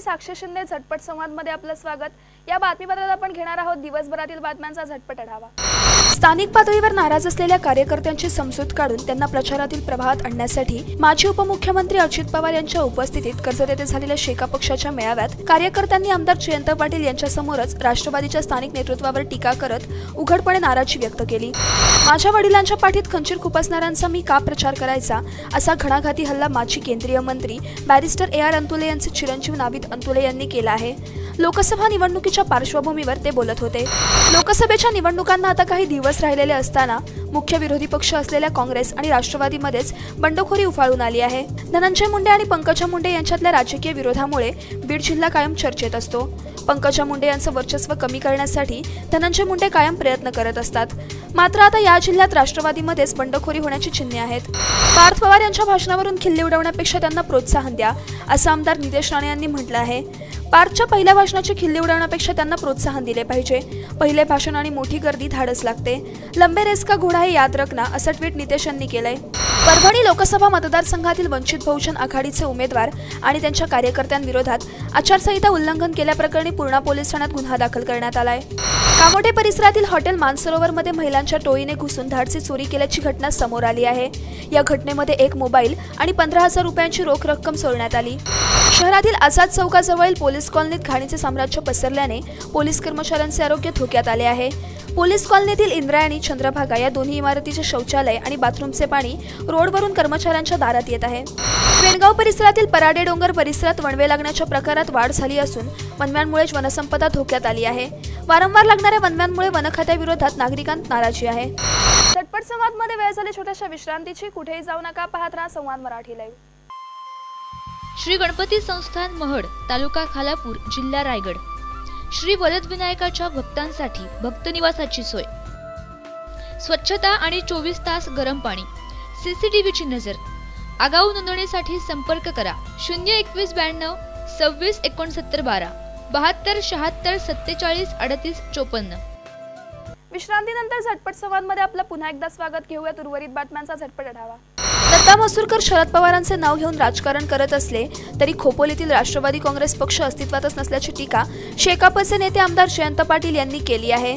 साक्षी शिंदे झटपट संवादमध्ये आपलं स्वागत। या बातमीपत्रात आपण घेणार आहोत दिवसभरातील बातम्यांचा झटपट आढावा। स्थानिक पातळीवर नाराज असलेल्या कार्यकर्त्यांची समजूत काढून त्यांना प्रचारातील प्रवाहात आणण्यासाठी माजी उपमुख्यमंत्री अजित पवार यांच्या उपस्थितीत कर्जत येथे झालेल्या शेका पक्षाच्या मेळाव्यात कार्यकर्त्यांनी आमदार जयंत पाटील यांच्यासमोरच राष्ट्रवादीच्या स्थानिक नेतृत्वावर टीका करत उघडपणे नाराजी व्यक्त केली। माझ्या वडिलांच्या पाठीत खंजीर खुपसणाऱ्यांचा मी का प्रचार करायचा, असा घणाघाती हल्ला माजी केंद्रीय मंत्री बॅरिस्टर AR अंतुले यांचे चिरंजीव नाविद अंतुले यांनी केला आहे। लोकसभा निवडणुकीच्या पार्श्वभूमीवर ते बोलत होते। लोकसभेच्या निवडणुकांना आता काही दिवस राहिलेले असताना मुख्य विरोधी पक्ष असलेल्या काँग्रेस आणि राष्ट्रवादीमध्येच बंडखोरी उफाळून आली आहे। धनंजय मुंडे आणि पंकजा मुंडे यांच्यातल्या राजकीय विरोधामुळे बीड जिल्हा कायम चर्चेत असतो। पंकजा मुंडे यांचं वर्चस्व कमी करण्यासाठी धनंजय मुंडे कायम प्रयत्न करत असतात। मात्र आता या जिल्ह्यात राष्ट्रवादीमध्येच बंडखोरी होण्याची चिन्हे आहेत। पार्थ पवार यांच्या भाषणावरून खिल्ली उडवण्यापेक्षा त्यांना प्रोत्साहन द्या, असं आमदार नितेश राणे यांनी म्हटलं आहे। पार्थच्या पहिल्या भाषणाची खिल्ली उडवण्यापेक्षा त्यांना प्रोत्साहन दिले पाहिजे। पहिले भाषण आणि मोठी गर्दी धाडस लागते। लंबे रेस का घोडा हे याद रखना, असं ट्विट नितेश यांनी केलंय। परभणी लोकसभा मतदारसंघातील वंचित बहुजन आघाडीचे उमेदवार आणि त्यांच्या कार्यकर्त्यांविरोधात आचारसंहिता उल्लंघन केल्याप्रकरणी पूर्णा पोलीस ठाण्यात गुन्हा दाखल करण्यात आलाय। कामोठे परिसरातील हॉटेल मानसरोवरमध्ये महिलांच्या टोळीने घुसून धाडसी चोरी केल्याची घटना समोर आली आहे। या घटनेमध्ये एक मोबाईल आणि 15,000 रुपयांची रोख रक्कम चोरण्यात आली। शहरातील आझाद चौकाजवळील पोलीस कॉलनीत घाणीचे साम्राज्य पसरल्याने पोलीस कर्मचाऱ्यांचे आरोग्य धोक्यात आले आहे। पोलीस कॉलनीतील इंद्रायणी चंद्रभागा या दोन्ही इमारतीचे शौचालय आणि बाथरूमचे पाणी रोडवरून कर्मचाऱ्यांच्या दारात येत आहे। पेणगाव परिसरातील पराडे डोंगर परिसरात वणवे लागण्याच्या प्रकारात वाढ झाली असून वणव्यांमुळे वनसंपदा धोक्यात आली आहे। वारंवार लागणाऱ्या वणव्यांमुळे वनखात्याविरोधात नागरिकांत नाराजी आहे। झटपट संवादमध्ये वेळ झाली छोट्याशा विश्रांतीची। कुठेही जाऊ नका, पाहत राहा संवाद मराठी लाईव्ह। श्री गणपती संस्थान महड, तालुका खालापूर, जिल्हा रायगड। श्री वरद विनायकाच्या भक्तांसाठी भक्त निवासाची सोय, स्वच्छता आणि 24 तास गरम पाणी, CCTVची नजर। आगाऊ नोंदणीसाठी संपर्क करा 02192 26 69 12 72 76 47 38 54। विश्रांतीनंतर झटपट संवादमध्ये आपलं पुन्हा एकदा स्वागत। घेऊयात उर्वरित बातम्यांचा झटपट आढावा। दत्ता मसूरकर शरद पवारांचे नाव घेऊन राजकारण करत असले तरी खोपोलीतील राष्ट्रवादी काँग्रेस पक्ष अस्तित्वातच नसल्याची टीका शेकापचे नेते आमदार जयंत पाटील यांनी केली आहे।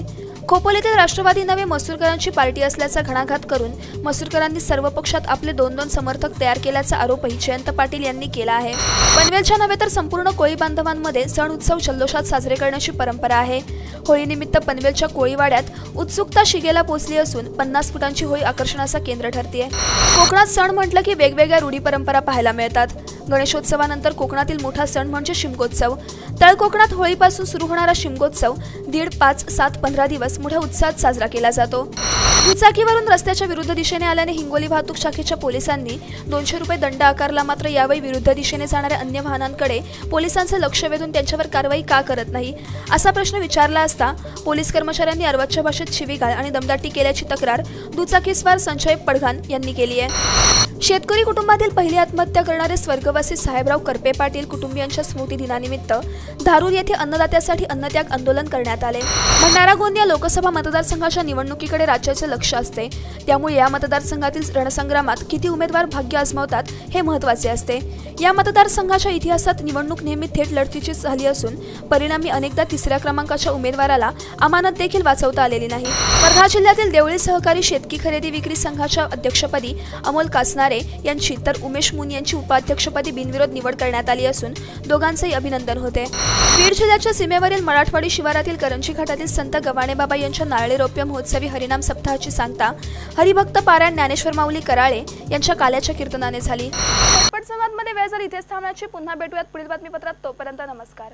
खोपोलीतील राष्ट्रवादी नवे मसूरकरांची पार्टी असल्याचा घणाघात करून मसूरकरांनी सर्व पक्षात आपले 2-2 समर्थक तयार केल्याचा आरोपही जयंत पाटील यांनी केला आहे। पनवेलच्या नव्हे तर संपूर्ण कोळी बांधवांमध्ये सण उत्सव जल्लोषात साजरे करण्याची परंपरा आहे। होळीनिमित्त पनवेलच्या कोळीवाड्यात उत्सुकता शिगेला पोहोचली असून 50 फुटांची होळी आकर्षणाचं केंद्र ठरते। कोकणात सण म्हटलं की वेगवेगळ्या रूढी परंपरा पाहायला मिळतात। गणेशोत्सवानंतर कोकणातील मोठा सण म्हणजे शिमगोत्सव। तळ कोकणात होळीपासून सुरू होणारा शिमगोत्सव 1.5, 5, 7, 15 दिवस मोठ्या उत्साहात साजरा केला जातो। दुचाकीवरून रस्त्याच्या विरुद्ध दिशेने आल्याने हिंगोली वाहतूक शाखेच्या पोलिसांनी 200 रुपये दंड आकारला। मात्र यावेळी विरुद्ध दिशेने जाणाऱ्या अन्य वाहनांकडे पोलिसांचे लक्ष वेधून त्यांच्यावर कारवाई का करत नाही, असा प्रश्न विचारला असता पोलीस कर्मचाऱ्यांनी अर्वाच्य भाषेत शिवीगाळ आणि दमदाटी केल्याची तक्रार दुचाकीस्वार संजय पडघान यांनी केली आहे। शेतकरी कुटुंबातील पहिली आत्महत्या करणारे स्वर्गवासी साहेबराव करपे पाटील कुटुंबियांच्या स्मृती दिनानिमित्त धारूर येथे अन्नदात्यासाठी अन्नत्याग आंदोलन करण्यात आले। भंडारा गोंदिया लोकसभा मतदारसंघाच्या निवडणुकीकडे राज्याचे लक्ष असते, त्यामुळे या मतदारसंघातील रणसंग्रामात किती उमेदवार भाग्य आजमावतात हे महत्त्वाचे असते। या मतदारसंघाच्या इतिहासात निवडणूक नेहमी थेट लढतीची झाली असून परिणामी अनेकदा 3ऱ्या क्रमांकाच्या उमेदवाराला अमानत देखील वाचवता आलेली नाही। वर्धा जिल्ह्यातील देवळी सहकारी शेतकी खरेदी विक्री संघाच्या अध्यक्षपदी अमोल कासनारे यांची तर उमेश मुन यांची उपाध्यक्षपदी बिनविरोध निवड करण्यात आली असून दोघांचेही अभिनंदन होते। बीड जिल्ह्याच्या सीमेवरील मराठवाडी शिवारातील करंजी घाटातील संत गवाणेबाबा यांच्या नारळी रौप्य महोत्सवी हरिनाम सप्ताहाची सांगता हरिभक्त पारायण ज्ञानेश्वर माऊली कराळे यांच्या काल्याच्या कीर्तनाने झाली। झटपट संवादमध्ये वेळ झाली इथेच थांबण्याची। पुन्हा भेटूयात पुढील बातमीपत्रात। तोपर्यंत नमस्कार।